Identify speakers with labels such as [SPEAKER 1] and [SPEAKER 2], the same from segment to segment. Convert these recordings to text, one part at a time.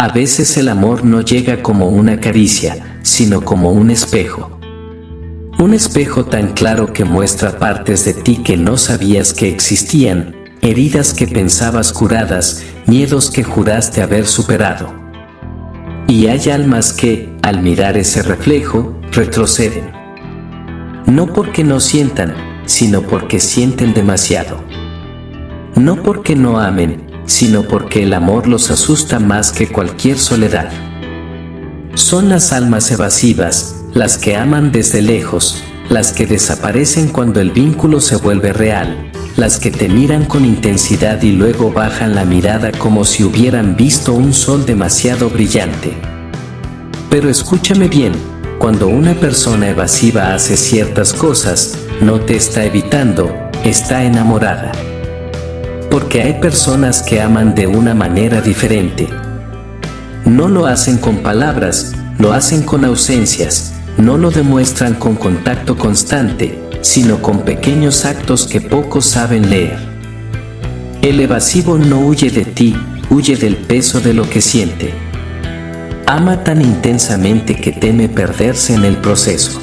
[SPEAKER 1] A veces el amor no llega como una caricia, sino como un espejo. Un espejo tan claro que muestra partes de ti que no sabías que existían, heridas que pensabas curadas, miedos que juraste haber superado. Y hay almas que, al mirar ese reflejo, retroceden. No porque no sientan, sino porque sienten demasiado. No porque no amen, sino porque el amor los asusta más que cualquier soledad. Son las almas evasivas, las que aman desde lejos, las que desaparecen cuando el vínculo se vuelve real, las que te miran con intensidad y luego bajan la mirada como si hubieran visto un sol demasiado brillante. Pero escúchame bien, cuando una persona evasiva hace ciertas cosas, no te está evitando, está enamorada. Porque hay personas que aman de una manera diferente. No lo hacen con palabras, lo hacen con ausencias, no lo demuestran con contacto constante, sino con pequeños actos que pocos saben leer. El evasivo no huye de ti, huye del peso de lo que siente. Ama tan intensamente que teme perderse en el proceso.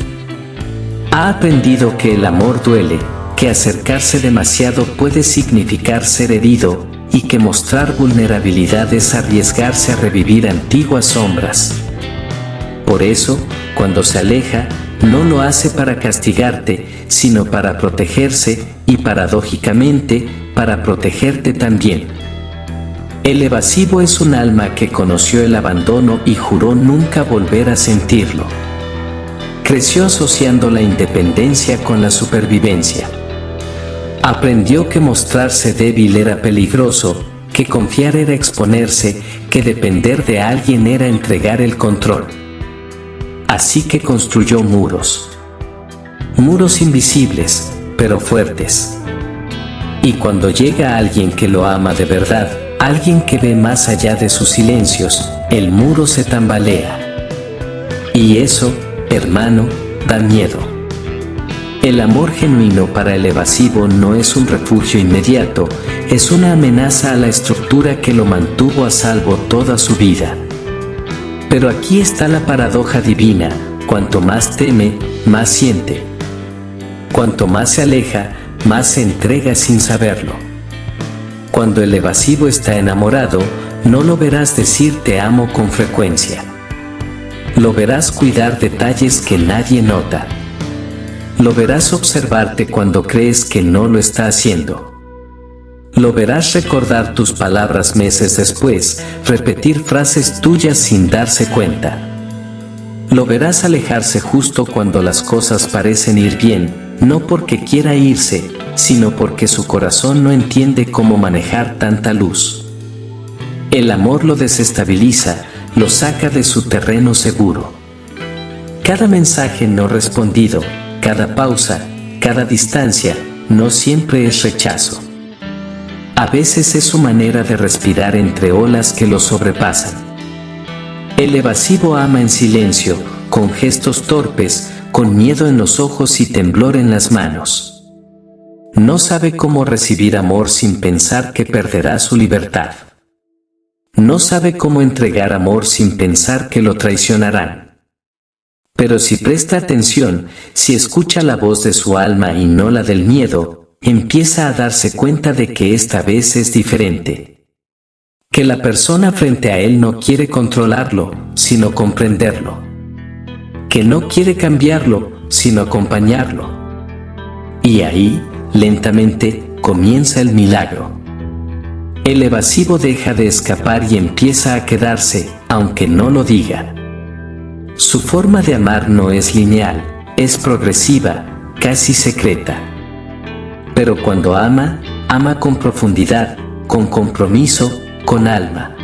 [SPEAKER 1] Ha aprendido que el amor duele, que acercarse demasiado puede significar ser herido, y que mostrar vulnerabilidad es arriesgarse a revivir antiguas sombras. Por eso, cuando se aleja, no lo hace para castigarte, sino para protegerse y, paradójicamente, para protegerte también. El evasivo es un alma que conoció el abandono y juró nunca volver a sentirlo. Creció asociando la independencia con la supervivencia. Aprendió que mostrarse débil era peligroso, que confiar era exponerse, que depender de alguien era entregar el control. Así que construyó muros. Muros invisibles, pero fuertes. Y cuando llega alguien que lo ama de verdad, alguien que ve más allá de sus silencios, el muro se tambalea. Y eso, hermano, da miedo. El amor genuino para el evasivo no es un refugio inmediato, es una amenaza a la estructura que lo mantuvo a salvo toda su vida. Pero aquí está la paradoja divina: cuanto más teme, más siente. Cuanto más se aleja, más se entrega sin saberlo. Cuando el evasivo está enamorado, no lo verás decir te amo con frecuencia. Lo verás cuidar detalles que nadie nota. Lo verás observarte cuando crees que no lo está haciendo. Lo verás recordar tus palabras meses después, repetir frases tuyas sin darse cuenta. Lo verás alejarse justo cuando las cosas parecen ir bien, no porque quiera irse, sino porque su corazón no entiende cómo manejar tanta luz. El amor lo desestabiliza, lo saca de su terreno seguro. Cada mensaje no respondido, cada pausa, cada distancia, no siempre es rechazo. A veces es su manera de respirar entre olas que lo sobrepasan. El evasivo ama en silencio, con gestos torpes, con miedo en los ojos y temblor en las manos. No sabe cómo recibir amor sin pensar que perderá su libertad. No sabe cómo entregar amor sin pensar que lo traicionarán. Pero si presta atención, si escucha la voz de su alma y no la del miedo, empieza a darse cuenta de que esta vez es diferente. Que la persona frente a él no quiere controlarlo, sino comprenderlo. Que no quiere cambiarlo, sino acompañarlo. Y ahí, lentamente, comienza el milagro. El evasivo deja de escapar y empieza a quedarse, aunque no lo diga. Su forma de amar no es lineal, es progresiva, casi secreta. Pero cuando ama, ama con profundidad, con compromiso, con alma.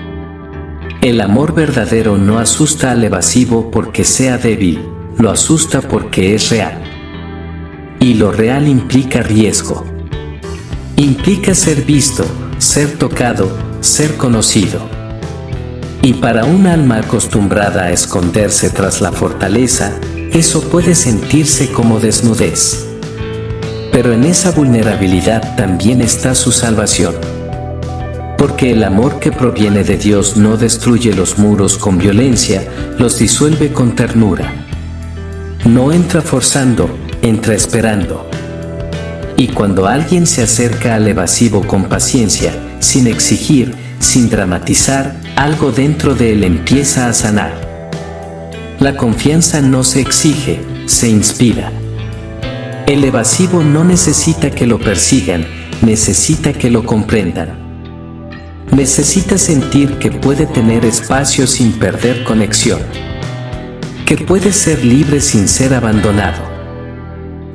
[SPEAKER 1] El amor verdadero no asusta al evasivo porque sea débil, lo asusta porque es real. Y lo real implica riesgo. Implica ser visto, ser tocado, ser conocido. Y para un alma acostumbrada a esconderse tras la fortaleza, eso puede sentirse como desnudez. Pero en esa vulnerabilidad también está su salvación. Porque el amor que proviene de Dios no destruye los muros con violencia, los disuelve con ternura. No entra forzando, entra esperando. Y cuando alguien se acerca al evasivo con paciencia, sin exigir, sin dramatizar, algo dentro de él empieza a sanar. La confianza no se exige, se inspira. El evasivo no necesita que lo persigan, necesita que lo comprendan. Necesita sentir que puede tener espacio sin perder conexión. Que puede ser libre sin ser abandonado.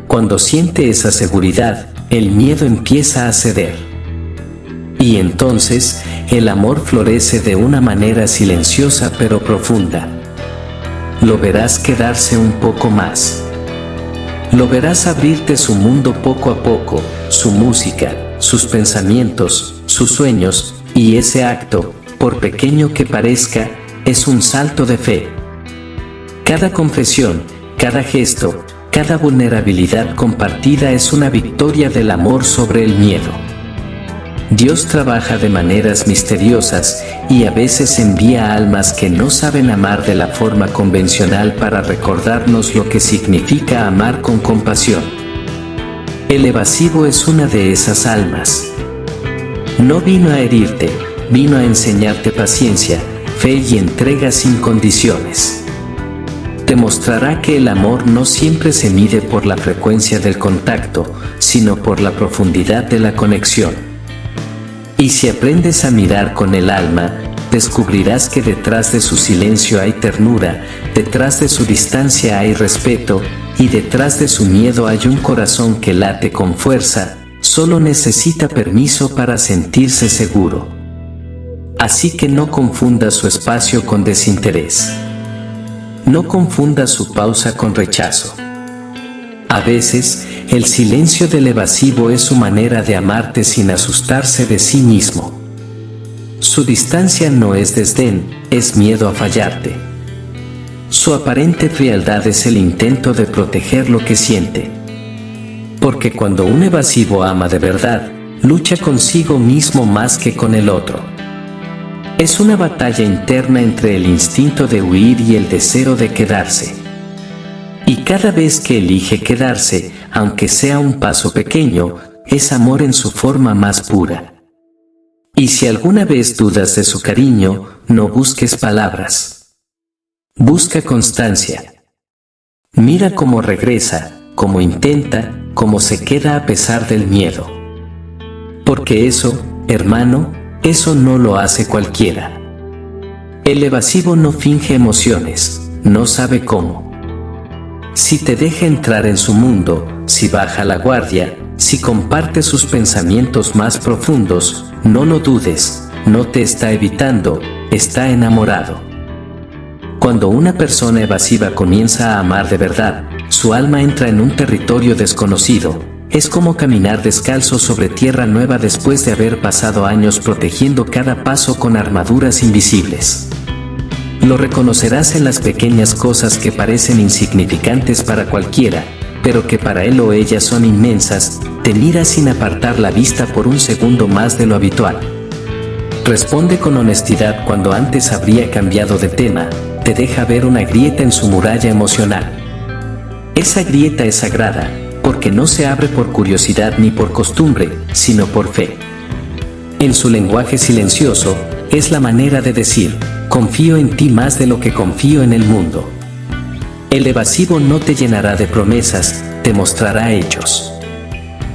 [SPEAKER 1] Cuando siente esa seguridad, el miedo empieza a ceder. Y entonces, el amor florece de una manera silenciosa pero profunda. Lo verás quedarse un poco más. Lo verás abrirte su mundo poco a poco, su música, sus pensamientos, sus sueños, y ese acto, por pequeño que parezca, es un salto de fe. Cada confesión, cada gesto, cada vulnerabilidad compartida es una victoria del amor sobre el miedo. Dios trabaja de maneras misteriosas y a veces envía almas que no saben amar de la forma convencional para recordarnos lo que significa amar con compasión. El evasivo es una de esas almas. No vino a herirte, vino a enseñarte paciencia, fe y entrega sin condiciones. Te mostrará que el amor no siempre se mide por la frecuencia del contacto, sino por la profundidad de la conexión. Y si aprendes a mirar con el alma, descubrirás que detrás de su silencio hay ternura, detrás de su distancia hay respeto, y detrás de su miedo hay un corazón que late con fuerza, solo necesita permiso para sentirse seguro. Así que no confunda su espacio con desinterés. No confunda su pausa con rechazo. A veces, el silencio del evasivo es su manera de amarte sin asustarse de sí mismo. Su distancia no es desdén, es miedo a fallarte. Su aparente frialdad es el intento de proteger lo que siente. Porque cuando un evasivo ama de verdad, lucha consigo mismo más que con el otro. Es una batalla interna entre el instinto de huir y el deseo de quedarse. Y cada vez que elige quedarse, aunque sea un paso pequeño, es amor en su forma más pura. Y si alguna vez dudas de su cariño, no busques palabras. Busca constancia. Mira cómo regresa, cómo intenta, cómo se queda a pesar del miedo. Porque eso, hermano, eso no lo hace cualquiera. El evasivo no finge emociones, no sabe cómo. Si te deja entrar en su mundo, si baja la guardia, si comparte sus pensamientos más profundos, no lo dudes, no te está evitando, está enamorado. Cuando una persona evasiva comienza a amar de verdad, su alma entra en un territorio desconocido. Es como caminar descalzo sobre tierra nueva después de haber pasado años protegiendo cada paso con armaduras invisibles. Lo reconocerás en las pequeñas cosas que parecen insignificantes para cualquiera, pero que para él o ella son inmensas. Te mira sin apartar la vista por un segundo más de lo habitual. Responde con honestidad cuando antes habría cambiado de tema, te deja ver una grieta en su muralla emocional. Esa grieta es sagrada, porque no se abre por curiosidad ni por costumbre, sino por fe. En su lenguaje silencioso, es la manera de decir, confío en ti más de lo que confío en el mundo. El evasivo no te llenará de promesas, te mostrará hechos.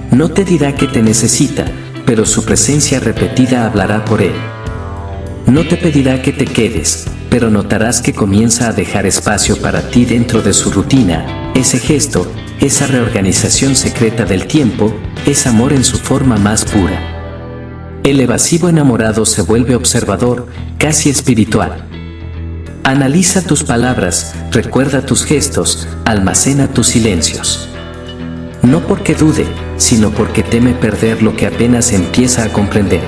[SPEAKER 1] No te dirá que te necesita, pero su presencia repetida hablará por él. No te pedirá que te quedes, pero notarás que comienza a dejar espacio para ti dentro de su rutina. Ese gesto, esa reorganización secreta del tiempo, es amor en su forma más pura. El evasivo enamorado se vuelve observador, casi espiritual. Analiza tus palabras, recuerda tus gestos, almacena tus silencios. No porque dude, sino porque teme perder lo que apenas empieza a comprender.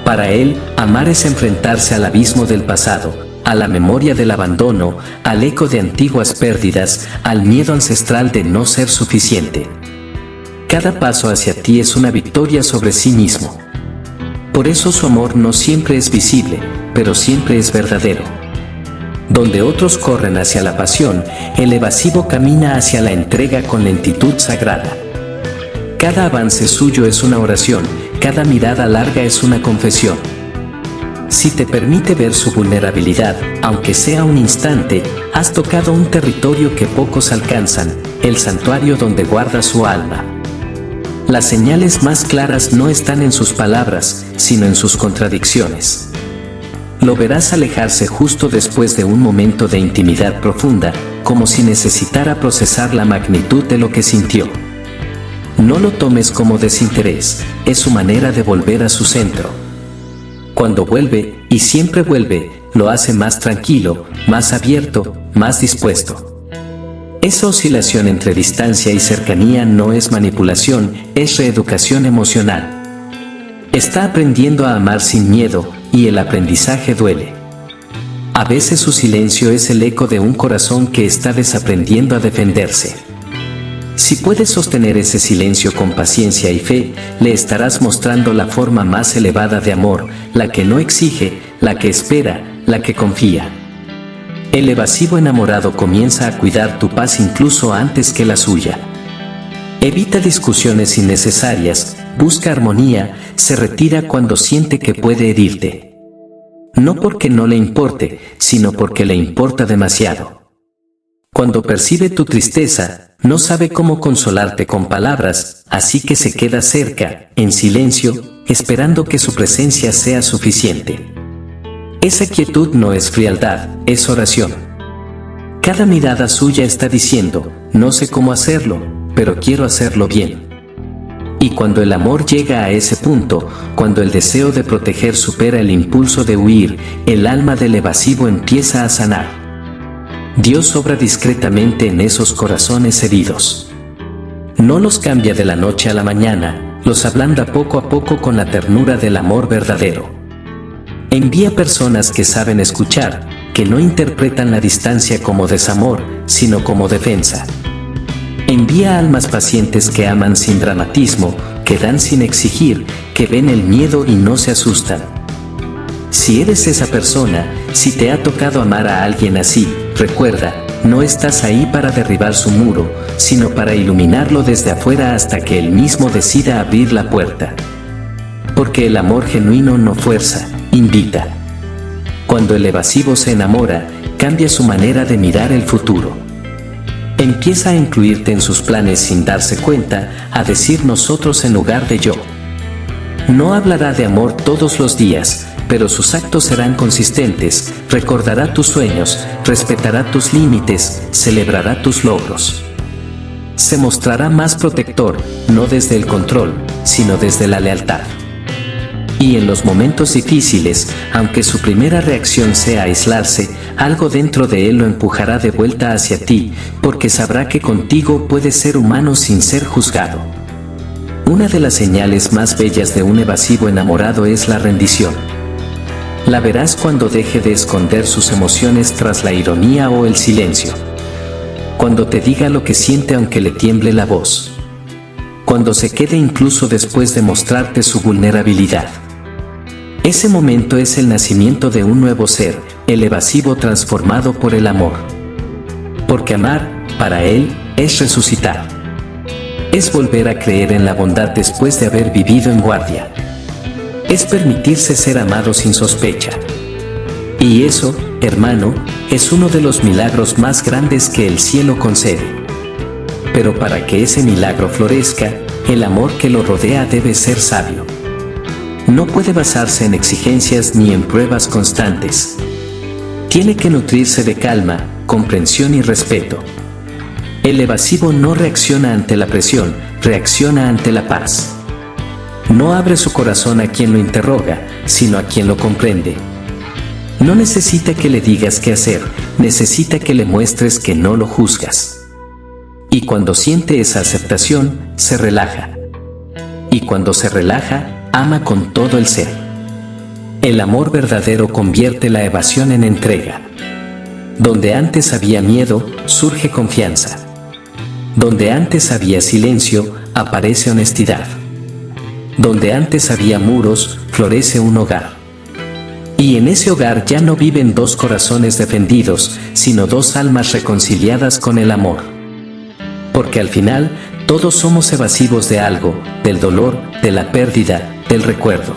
[SPEAKER 1] Para él, amar es enfrentarse al abismo del pasado, a la memoria del abandono, al eco de antiguas pérdidas, al miedo ancestral de no ser suficiente. Cada paso hacia ti es una victoria sobre sí mismo. Por eso su amor no siempre es visible, pero siempre es verdadero. Donde otros corren hacia la pasión, el evasivo camina hacia la entrega con lentitud sagrada. Cada avance suyo es una oración, cada mirada larga es una confesión. Si te permite ver su vulnerabilidad, aunque sea un instante, has tocado un territorio que pocos alcanzan, el santuario donde guarda su alma. Las señales más claras no están en sus palabras, sino en sus contradicciones. Lo verás alejarse justo después de un momento de intimidad profunda, como si necesitara procesar la magnitud de lo que sintió. No lo tomes como desinterés, es su manera de volver a su centro. Cuando vuelve, y siempre vuelve, lo hace más tranquilo, más abierto, más dispuesto. Esa oscilación entre distancia y cercanía no es manipulación, es reeducación emocional. Está aprendiendo a amar sin miedo, y el aprendizaje duele. A veces su silencio es el eco de un corazón que está desaprendiendo a defenderse. Si puedes sostener ese silencio con paciencia y fe, le estarás mostrando la forma más elevada de amor, la que no exige, la que espera, la que confía. El evasivo enamorado comienza a cuidar tu paz incluso antes que la suya. Evita discusiones innecesarias, busca armonía, se retira cuando siente que puede herirte. No porque no le importe, sino porque le importa demasiado. Cuando percibe tu tristeza, no sabe cómo consolarte con palabras, así que se queda cerca, en silencio, esperando que su presencia sea suficiente. Esa quietud no es frialdad, es oración. Cada mirada suya está diciendo, no sé cómo hacerlo, pero quiero hacerlo bien. Y cuando el amor llega a ese punto, cuando el deseo de proteger supera el impulso de huir, el alma del evasivo empieza a sanar. Dios obra discretamente en esos corazones heridos. No los cambia de la noche a la mañana, los ablanda poco a poco con la ternura del amor verdadero. Envía personas que saben escuchar, que no interpretan la distancia como desamor, sino como defensa. Envía almas pacientes que aman sin dramatismo, que dan sin exigir, que ven el miedo y no se asustan. Si eres esa persona, si te ha tocado amar a alguien así, recuerda, no estás ahí para derribar su muro, sino para iluminarlo desde afuera hasta que él mismo decida abrir la puerta. Porque el amor genuino no fuerza, invita. Cuando el evasivo se enamora, cambia su manera de mirar el futuro. Empieza a incluirte en sus planes sin darse cuenta, a decir nosotros en lugar de yo. No hablará de amor todos los días, pero sus actos serán consistentes, recordará tus sueños, respetará tus límites, celebrará tus logros. Se mostrará más protector, no desde el control, sino desde la lealtad. Y en los momentos difíciles, aunque su primera reacción sea aislarse, algo dentro de él lo empujará de vuelta hacia ti, porque sabrá que contigo puedes ser humano sin ser juzgado. Una de las señales más bellas de un evasivo enamorado es la rendición. La verás cuando deje de esconder sus emociones tras la ironía o el silencio. Cuando te diga lo que siente aunque le tiemble la voz. Cuando se quede incluso después de mostrarte su vulnerabilidad. Ese momento es el nacimiento de un nuevo ser, el evasivo transformado por el amor. Porque amar, para él, es resucitar. Es volver a creer en la bondad después de haber vivido en guardia. Es permitirse ser amado sin sospecha. Y eso, hermano, es uno de los milagros más grandes que el cielo concede. Pero para que ese milagro florezca, el amor que lo rodea debe ser sabio. No puede basarse en exigencias ni en pruebas constantes. Tiene que nutrirse de calma, comprensión y respeto. El evasivo no reacciona ante la presión, reacciona ante la paz. No abre su corazón a quien lo interroga, sino a quien lo comprende. No necesita que le digas qué hacer, necesita que le muestres que no lo juzgas. Y cuando siente esa aceptación, se relaja. Y cuando se relaja, ama con todo el ser. El amor verdadero convierte la evasión en entrega. Donde antes había miedo, surge confianza. Donde antes había silencio, aparece honestidad. Donde antes había muros, florece un hogar. Y en ese hogar ya no viven dos corazones defendidos, sino dos almas reconciliadas con el amor. Porque al final, todos somos evasivos de algo, del dolor, de la pérdida, del recuerdo.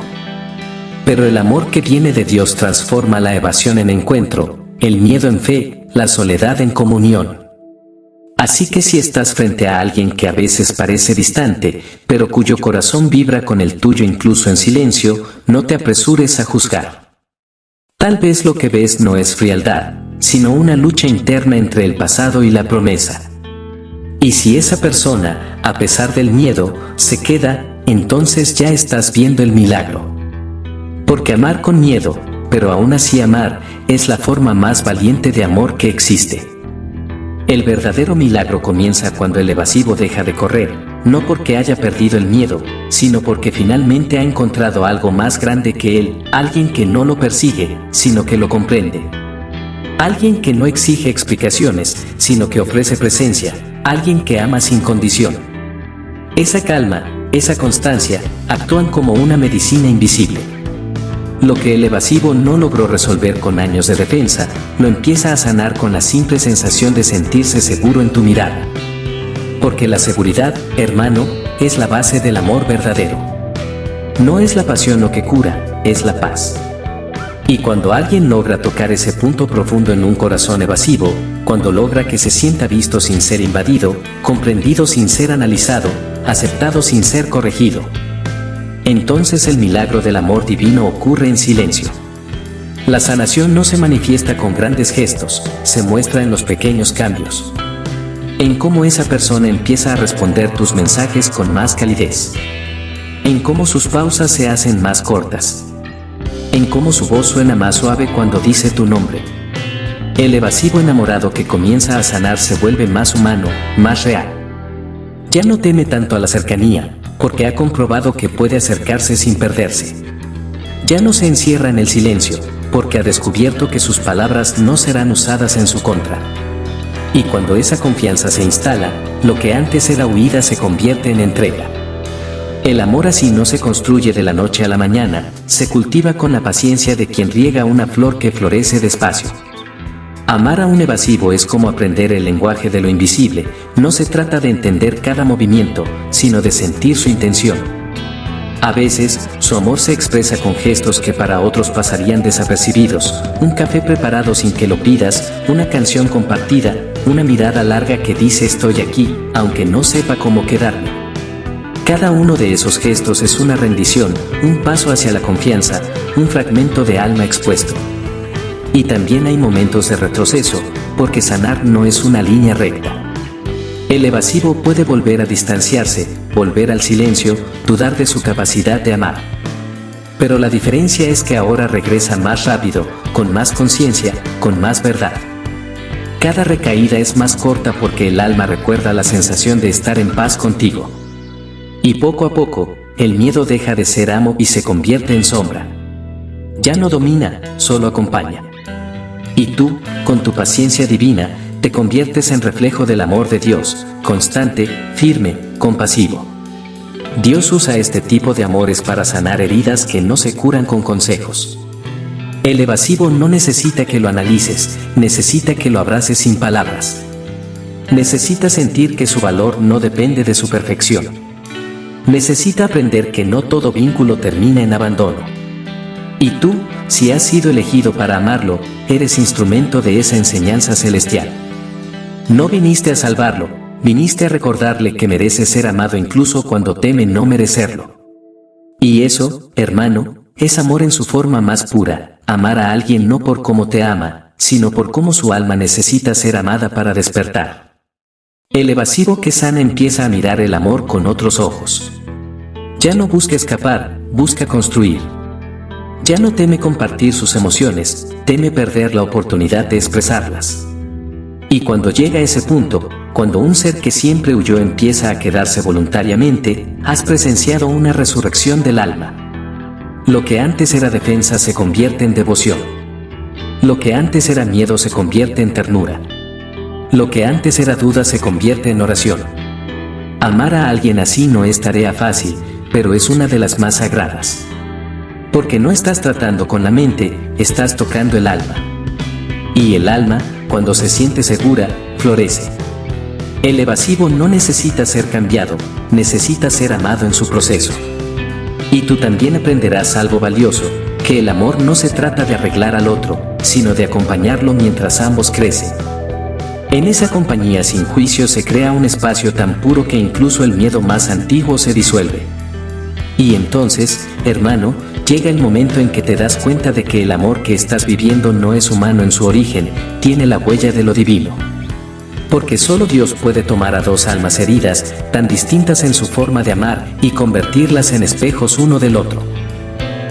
[SPEAKER 1] Pero el amor que viene de Dios transforma la evasión en encuentro, el miedo en fe, la soledad en comunión. Así que si estás frente a alguien que a veces parece distante, pero cuyo corazón vibra con el tuyo incluso en silencio, no te apresures a juzgar. Tal vez lo que ves no es frialdad, sino una lucha interna entre el pasado y la promesa. Y si esa persona, a pesar del miedo, se queda, entonces ya estás viendo el milagro. Porque amar con miedo, pero aún así amar, es la forma más valiente de amor que existe. El verdadero milagro comienza cuando el evasivo deja de correr, no porque haya perdido el miedo, sino porque finalmente ha encontrado algo más grande que él, alguien que no lo persigue, sino que lo comprende. Alguien que no exige explicaciones, sino que ofrece presencia, alguien que ama sin condición. Esa calma, esa constancia, actúan como una medicina invisible. Lo que el evasivo no logró resolver con años de defensa, lo empieza a sanar con la simple sensación de sentirse seguro en tu mirada. Porque la seguridad, hermano, es la base del amor verdadero. No es la pasión lo que cura, es la paz. Y cuando alguien logra tocar ese punto profundo en un corazón evasivo, cuando logra que se sienta visto sin ser invadido, comprendido sin ser analizado, aceptado sin ser corregido, entonces el milagro del amor divino ocurre en silencio. La sanación no se manifiesta con grandes gestos, se muestra en los pequeños cambios. En cómo esa persona empieza a responder tus mensajes con más calidez. En cómo sus pausas se hacen más cortas. En cómo su voz suena más suave cuando dice tu nombre. El evasivo enamorado que comienza a sanar se vuelve más humano, más real. Ya no teme tanto a la cercanía, porque ha comprobado que puede acercarse sin perderse. Ya no se encierra en el silencio, porque ha descubierto que sus palabras no serán usadas en su contra. Y cuando esa confianza se instala, lo que antes era huida se convierte en entrega. El amor así no se construye de la noche a la mañana, se cultiva con la paciencia de quien riega una flor que florece despacio. Amar a un evasivo es como aprender el lenguaje de lo invisible, no se trata de entender cada movimiento, sino de sentir su intención. A veces, su amor se expresa con gestos que para otros pasarían desapercibidos, un café preparado sin que lo pidas, una canción compartida, una mirada larga que dice estoy aquí, aunque no sepa cómo quedarme. Cada uno de esos gestos es una rendición, un paso hacia la confianza, un fragmento de alma expuesto. Y también hay momentos de retroceso, porque sanar no es una línea recta. El evasivo puede volver a distanciarse, volver al silencio, dudar de su capacidad de amar. Pero la diferencia es que ahora regresa más rápido, con más conciencia, con más verdad. Cada recaída es más corta porque el alma recuerda la sensación de estar en paz contigo. Y poco a poco, el miedo deja de ser amo y se convierte en sombra. Ya no domina, solo acompaña. Y tú, con tu paciencia divina, te conviertes en reflejo del amor de Dios, constante, firme, compasivo. Dios usa este tipo de amores para sanar heridas que no se curan con consejos. El evasivo no necesita que lo analices, necesita que lo abraces sin palabras. Necesita sentir que su valor no depende de su perfección. Necesita aprender que no todo vínculo termina en abandono. Y tú, si has sido elegido para amarlo, eres instrumento de esa enseñanza celestial. No viniste a salvarlo, viniste a recordarle que merece ser amado incluso cuando teme no merecerlo. Y eso, hermano, es amor en su forma más pura, amar a alguien no por cómo te ama, sino por cómo su alma necesita ser amada para despertar. El evasivo que sana empieza a mirar el amor con otros ojos. Ya no busca escapar, busca construir. Ya no teme compartir sus emociones, teme perder la oportunidad de expresarlas. Y cuando llega a ese punto, cuando un ser que siempre huyó empieza a quedarse voluntariamente, has presenciado una resurrección del alma. Lo que antes era defensa se convierte en devoción. Lo que antes era miedo se convierte en ternura. Lo que antes era duda se convierte en oración. Amar a alguien así no es tarea fácil, pero es una de las más sagradas. Porque no estás tratando con la mente, estás tocando el alma. Y el alma, cuando se siente segura, florece. El evasivo no necesita ser cambiado, necesita ser amado en su proceso. Y tú también aprenderás algo valioso, que el amor no se trata de arreglar al otro, sino de acompañarlo mientras ambos crecen. En esa compañía sin juicio se crea un espacio tan puro que incluso el miedo más antiguo se disuelve. Y entonces, hermano, llega el momento en que te das cuenta de que el amor que estás viviendo no es humano en su origen, tiene la huella de lo divino. Porque solo Dios puede tomar a dos almas heridas, tan distintas en su forma de amar, y convertirlas en espejos uno del otro.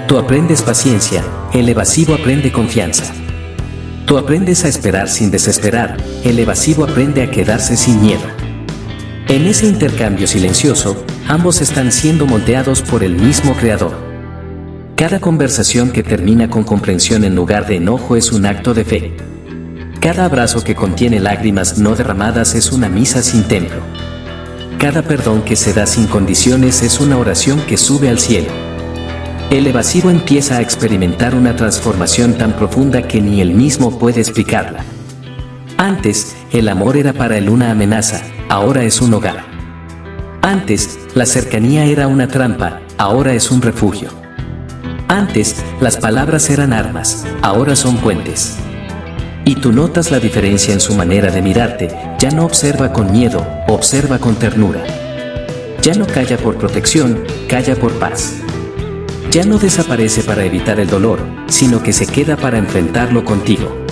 [SPEAKER 1] Tú aprendes paciencia, el evasivo aprende confianza. Tú aprendes a esperar sin desesperar, el evasivo aprende a quedarse sin miedo. En ese intercambio silencioso, ambos están siendo moldeados por el mismo Creador. Cada conversación que termina con comprensión en lugar de enojo es un acto de fe. Cada abrazo que contiene lágrimas no derramadas es una misa sin templo. Cada perdón que se da sin condiciones es una oración que sube al cielo. El evasivo empieza a experimentar una transformación tan profunda que ni él mismo puede explicarla. Antes, el amor era para él una amenaza, ahora es un hogar. Antes, la cercanía era una trampa, ahora es un refugio. Antes, las palabras eran armas, ahora son puentes. Y tú notas la diferencia en su manera de mirarte, ya no observa con miedo, observa con ternura. Ya no calla por protección, calla por paz. Ya no desaparece para evitar el dolor, sino que se queda para enfrentarlo contigo.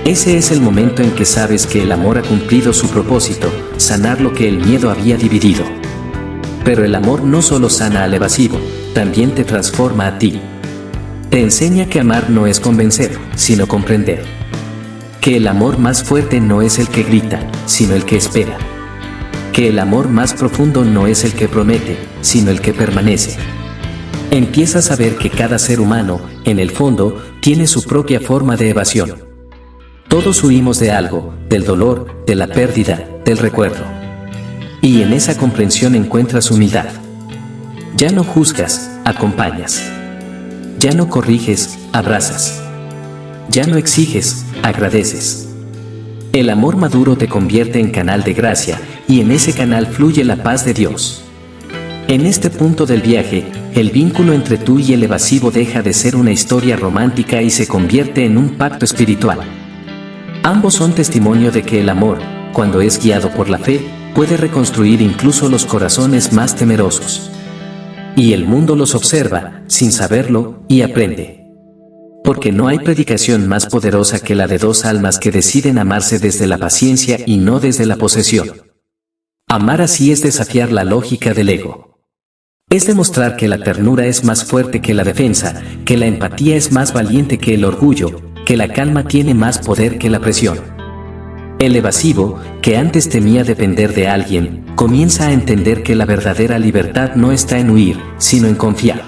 [SPEAKER 1] Ese es el momento en que sabes que el amor ha cumplido su propósito, sanar lo que el miedo había dividido. Pero el amor no solo sana al evasivo, también te transforma a ti. Te enseña que amar no es convencer, sino comprender. Que el amor más fuerte no es el que grita, sino el que espera. Que el amor más profundo no es el que promete, sino el que permanece. Empiezas a ver que cada ser humano, en el fondo, tiene su propia forma de evasión. Todos huimos de algo, del dolor, de la pérdida, del recuerdo. Y en esa comprensión encuentras humildad. Ya no juzgas, acompañas. Ya no corriges, abrazas. Ya no exiges, agradeces. El amor maduro te convierte en canal de gracia, y en ese canal fluye la paz de Dios. En este punto del viaje, el vínculo entre tú y el evasivo deja de ser una historia romántica y se convierte en un pacto espiritual. Ambos son testimonio de que el amor, cuando es guiado por la fe, puede reconstruir incluso los corazones más temerosos. Y el mundo los observa, sin saberlo, y aprende. Porque no hay predicación más poderosa que la de dos almas que deciden amarse desde la paciencia y no desde la posesión. Amar así es desafiar la lógica del ego. Es demostrar que la ternura es más fuerte que la defensa, que la empatía es más valiente que el orgullo, que la calma tiene más poder que la presión. El evasivo, que antes temía depender de alguien, comienza a entender que la verdadera libertad no está en huir, sino en confiar.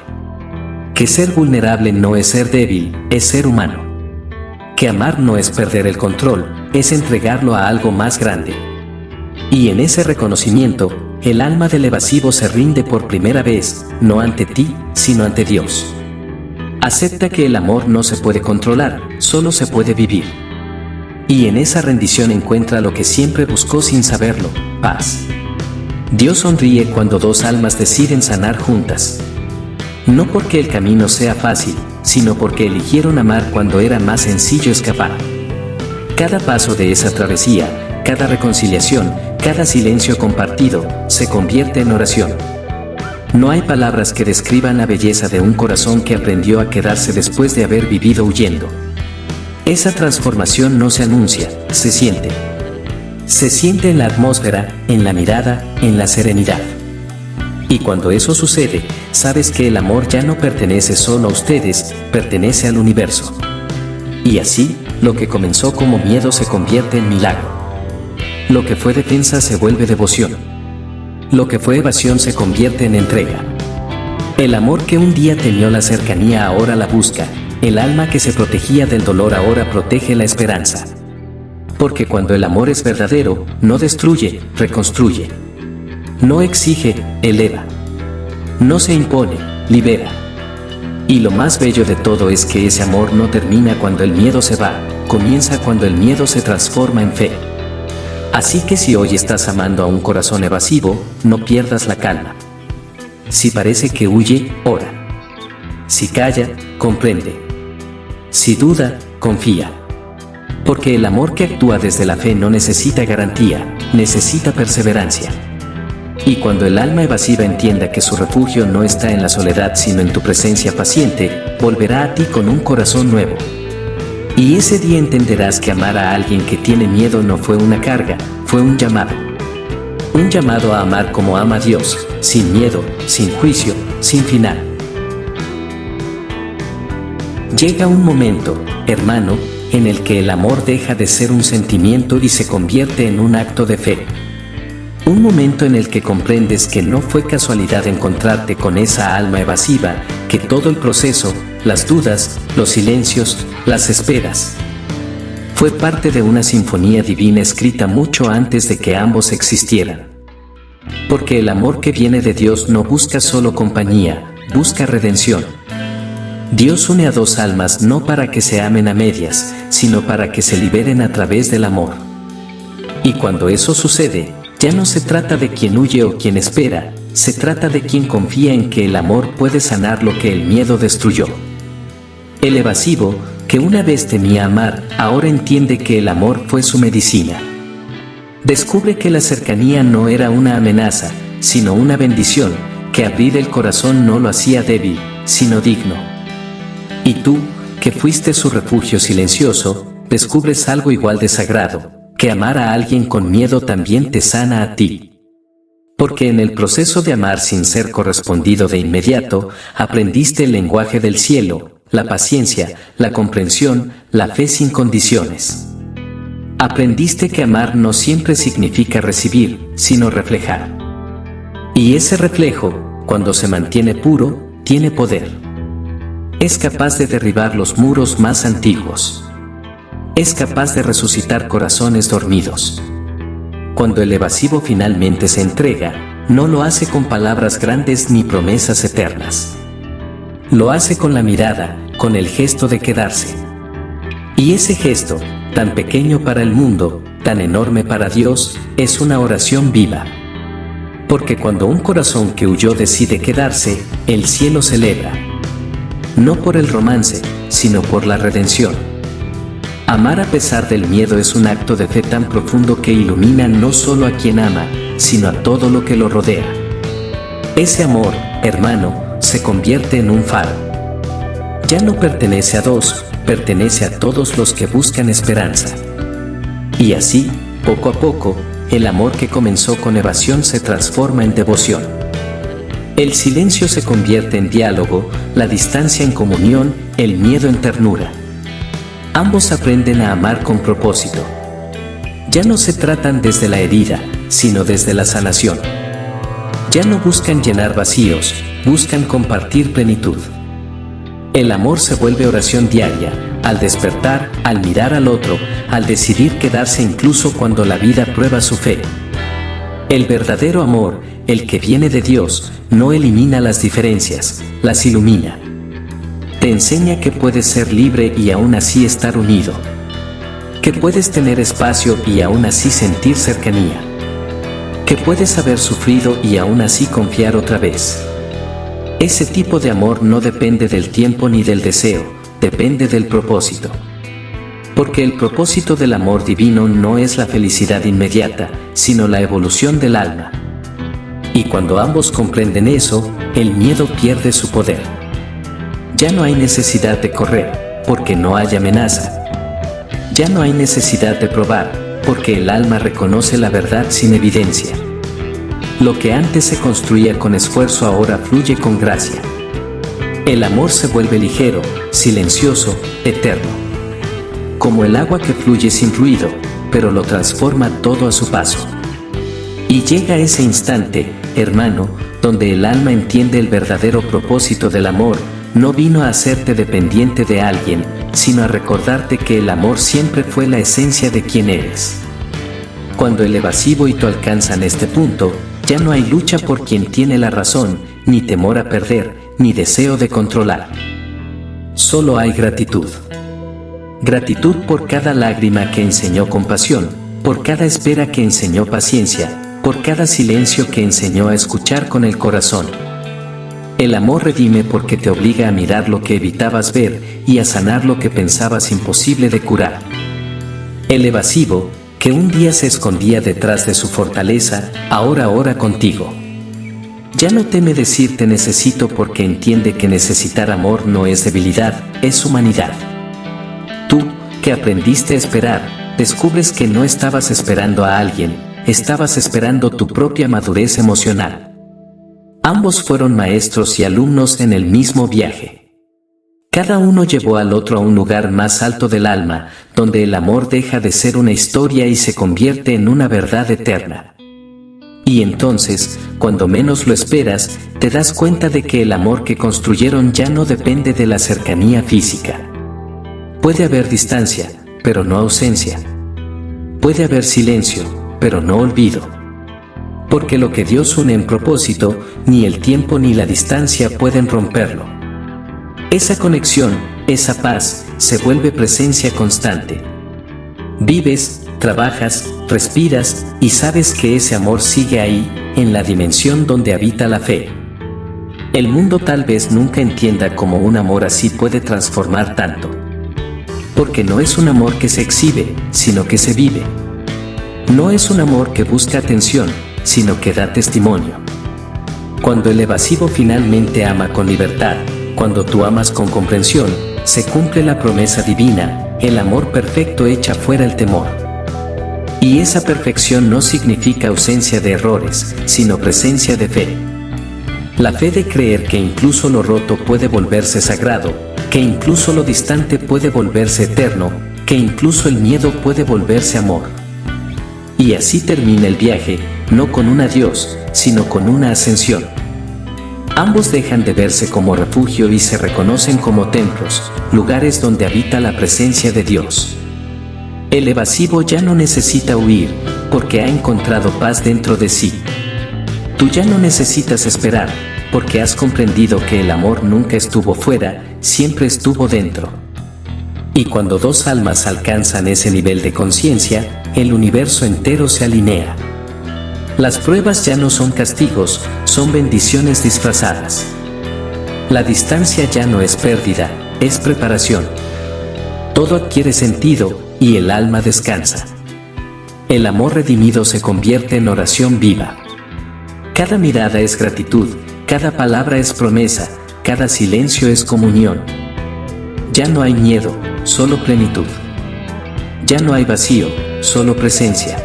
[SPEAKER 1] Que ser vulnerable no es ser débil, es ser humano. Que amar no es perder el control, es entregarlo a algo más grande. Y en ese reconocimiento, el alma del evasivo se rinde por primera vez, no ante ti, sino ante Dios. Acepta que el amor no se puede controlar, solo se puede vivir. Y en esa rendición encuentra lo que siempre buscó sin saberlo, paz. Dios sonríe cuando dos almas deciden sanar juntas. No porque el camino sea fácil, sino porque eligieron amar cuando era más sencillo escapar. Cada paso de esa travesía, cada reconciliación, cada silencio compartido, se convierte en oración. No hay palabras que describan la belleza de un corazón que aprendió a quedarse después de haber vivido huyendo. Esa transformación no se anuncia, se siente. Se siente en la atmósfera, en la mirada, en la serenidad. Y cuando eso sucede, sabes que el amor ya no pertenece solo a ustedes, pertenece al universo. Y así, lo que comenzó como miedo se convierte en milagro. Lo que fue defensa se vuelve devoción. Lo que fue evasión se convierte en entrega. El amor que un día temió la cercanía ahora la busca. El alma que se protegía del dolor ahora protege la esperanza. Porque cuando el amor es verdadero, no destruye, reconstruye. No exige, eleva. No se impone, libera. Y lo más bello de todo es que ese amor no termina cuando el miedo se va, comienza cuando el miedo se transforma en fe. Así que si hoy estás amando a un corazón evasivo, no pierdas la calma. Si parece que huye, ora. Si calla, comprende. Si duda, confía. Porque el amor que actúa desde la fe no necesita garantía, necesita perseverancia. Y cuando el alma evasiva entienda que su refugio no está en la soledad sino en tu presencia paciente, volverá a ti con un corazón nuevo. Y ese día entenderás que amar a alguien que tiene miedo no fue una carga, fue un llamado. Un llamado a amar como ama Dios, sin miedo, sin juicio, sin final. Llega un momento, hermano, en el que el amor deja de ser un sentimiento y se convierte en un acto de fe. Un momento en el que comprendes que no fue casualidad encontrarte con esa alma evasiva, que todo el proceso, las dudas, los silencios, las esperas, fue parte de una sinfonía divina escrita mucho antes de que ambos existieran. Porque el amor que viene de Dios no busca solo compañía, busca redención. Dios une a dos almas no para que se amen a medias, sino para que se liberen a través del amor. Y cuando eso sucede, ya no se trata de quien huye o quien espera, se trata de quien confía en que el amor puede sanar lo que el miedo destruyó. El evasivo, que una vez temía amar, ahora entiende que el amor fue su medicina. Descubre que la cercanía no era una amenaza, sino una bendición, que abrir el corazón no lo hacía débil, sino digno. Y tú, que fuiste su refugio silencioso, descubres algo igual de sagrado, que amar a alguien con miedo también te sana a ti. Porque en el proceso de amar sin ser correspondido de inmediato, aprendiste el lenguaje del cielo, la paciencia, la comprensión, la fe sin condiciones. Aprendiste que amar no siempre significa recibir, sino reflejar. Y ese reflejo, cuando se mantiene puro, tiene poder. Es capaz de derribar los muros más antiguos. Es capaz de resucitar corazones dormidos. Cuando el evasivo finalmente se entrega, no lo hace con palabras grandes ni promesas eternas. Lo hace con la mirada, con el gesto de quedarse. Y ese gesto, tan pequeño para el mundo, tan enorme para Dios, es una oración viva. Porque cuando un corazón que huyó decide quedarse, el cielo celebra. No por el romance, sino por la redención. Amar a pesar del miedo es un acto de fe tan profundo que ilumina no solo a quien ama, sino a todo lo que lo rodea. Ese amor, hermano, se convierte en un faro. Ya no pertenece a dos, pertenece a todos los que buscan esperanza. Y así, poco a poco, el amor que comenzó con evasión se transforma en devoción. El silencio se convierte en diálogo, la distancia en comunión, el miedo en ternura. Ambos aprenden a amar con propósito. Ya no se tratan desde la herida, sino desde la sanación. Ya no buscan llenar vacíos, buscan compartir plenitud. El amor se vuelve oración diaria, al despertar, al mirar al otro, al decidir quedarse incluso cuando la vida prueba su fe. El verdadero amor, el que viene de Dios, no elimina las diferencias, las ilumina. Te enseña que puedes ser libre y aún así estar unido. Que puedes tener espacio y aún así sentir cercanía. Que puedes haber sufrido y aún así confiar otra vez. Ese tipo de amor no depende del tiempo ni del deseo, depende del propósito. Porque el propósito del amor divino no es la felicidad inmediata, sino la evolución del alma. Y cuando ambos comprenden eso, el miedo pierde su poder. Ya no hay necesidad de correr, porque no hay amenaza. Ya no hay necesidad de probar, porque el alma reconoce la verdad sin evidencia. Lo que antes se construía con esfuerzo ahora fluye con gracia. El amor se vuelve ligero, silencioso, eterno. Como el agua que fluye sin ruido, pero lo transforma todo a su paso. Y llega ese instante, hermano, donde el alma entiende el verdadero propósito del amor. No vino a hacerte dependiente de alguien, sino a recordarte que el amor siempre fue la esencia de quien eres. Cuando el evasivo y tú alcanzan este punto, ya no hay lucha por quien tiene la razón, ni temor a perder, ni deseo de controlar. Solo hay gratitud. Gratitud por cada lágrima que enseñó compasión, por cada espera que enseñó paciencia, por cada silencio que enseñó a escuchar con el corazón. El amor redime porque te obliga a mirar lo que evitabas ver y a sanar lo que pensabas imposible de curar. El evasivo, que un día se escondía detrás de su fortaleza, ahora ora contigo. Ya no teme decir te necesito porque entiende que necesitar amor no es debilidad, es humanidad. Tú, que aprendiste a esperar, descubres que no estabas esperando a alguien, estabas esperando tu propia madurez emocional. Ambos fueron maestros y alumnos en el mismo viaje. Cada uno llevó al otro a un lugar más alto del alma, donde el amor deja de ser una historia y se convierte en una verdad eterna. Y entonces, cuando menos lo esperas, te das cuenta de que el amor que construyeron ya no depende de la cercanía física. Puede haber distancia, pero no ausencia. Puede haber silencio, pero no olvido. Porque lo que Dios une en propósito, ni el tiempo ni la distancia pueden romperlo. Esa conexión, esa paz, se vuelve presencia constante. Vives, trabajas, respiras y sabes que ese amor sigue ahí, en la dimensión donde habita la fe. El mundo tal vez nunca entienda cómo un amor así puede transformar tanto. Porque no es un amor que se exhibe, sino que se vive. No es un amor que busca atención, sino que da testimonio. Cuando el evasivo finalmente ama con libertad, cuando tú amas con comprensión, se cumple la promesa divina, el amor perfecto echa fuera el temor. Y esa perfección no significa ausencia de errores, sino presencia de fe. La fe de creer que incluso lo roto puede volverse sagrado, que incluso lo distante puede volverse eterno, que incluso el miedo puede volverse amor. Y así termina el viaje, no con un adiós, sino con una ascensión. Ambos dejan de verse como refugio y se reconocen como templos, lugares donde habita la presencia de Dios. El evasivo ya no necesita huir, porque ha encontrado paz dentro de sí. Tú ya no necesitas esperar, porque has comprendido que el amor nunca estuvo fuera, siempre estuvo dentro. Y cuando dos almas alcanzan ese nivel de conciencia, el universo entero se alinea. Las pruebas ya no son castigos, son bendiciones disfrazadas. La distancia ya no es pérdida, es preparación. Todo adquiere sentido y el alma descansa. El amor redimido se convierte en oración viva. Cada mirada es gratitud, cada palabra es promesa, cada silencio es comunión. Ya no hay miedo, solo plenitud. Ya no hay vacío, solo presencia.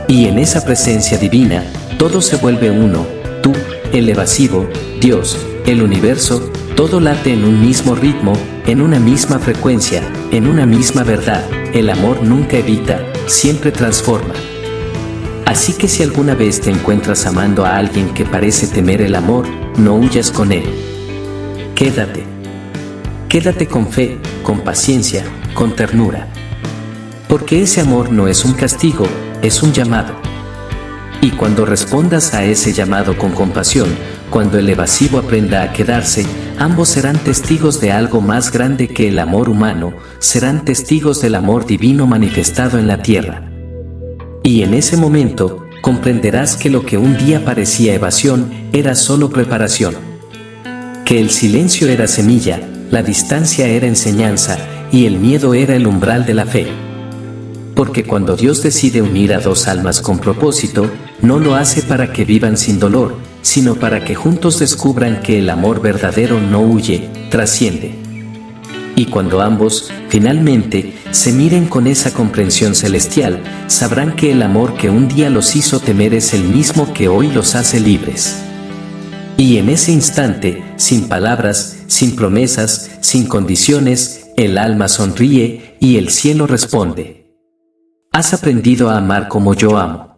[SPEAKER 1] Y en esa presencia divina, todo se vuelve uno, tú, el evasivo, Dios, el universo, todo late en un mismo ritmo, en una misma frecuencia, en una misma verdad. El amor nunca evita, siempre transforma. Así que si alguna vez te encuentras amando a alguien que parece temer el amor, no huyas con él. Quédate. Quédate con fe, con paciencia, con ternura. Porque ese amor no es un castigo, es un llamado. Y cuando respondas a ese llamado con compasión, cuando el evasivo aprenda a quedarse, ambos serán testigos de algo más grande que el amor humano, serán testigos del amor divino manifestado en la tierra. Y en ese momento, comprenderás que lo que un día parecía evasión, era solo preparación. Que el silencio era semilla, la distancia era enseñanza, y el miedo era el umbral de la fe. Porque cuando Dios decide unir a dos almas con propósito, no lo hace para que vivan sin dolor, sino para que juntos descubran que el amor verdadero no huye, trasciende. Y cuando ambos, finalmente, se miren con esa comprensión celestial, sabrán que el amor que un día los hizo temer es el mismo que hoy los hace libres. Y en ese instante, sin palabras, sin promesas, sin condiciones, el alma sonríe y el cielo responde: has aprendido a amar como yo amo.